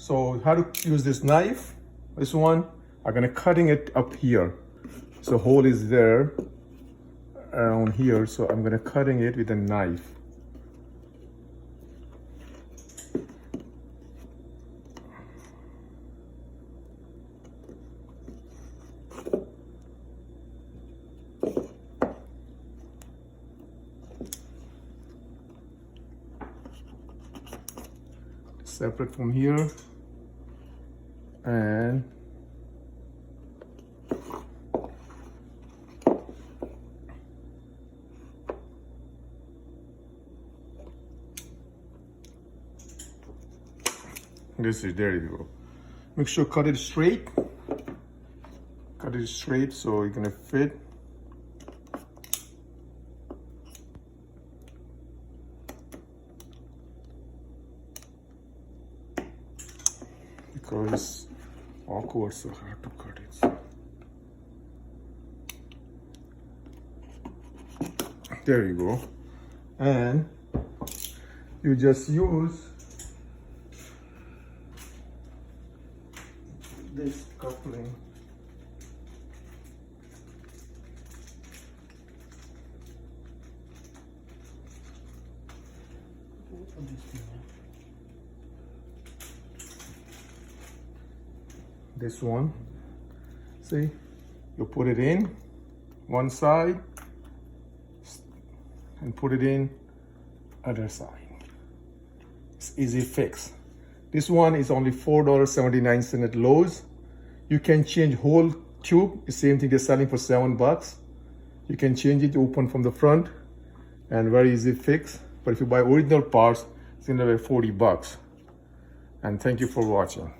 So how to use this knife? This one, I'm gonna cutting it up here. So hole is there around here. So I'm gonna cutting it with a knife. Separate from here, and this is, there you go. Make sure cut it straight. Cut it straight so it's gonna fit. Because it's awkward, so hard to cut it. So. There you go. And you just use this coupling. This one, see, you put it in one side and put it in other side. It's easy fix. This one is only $4.79 at Lowe's. You can change whole tube, the same thing they're selling for $7. You can change it open from the front and very easy fix. But if you buy original parts, it's gonna be $40. And thank you for watching.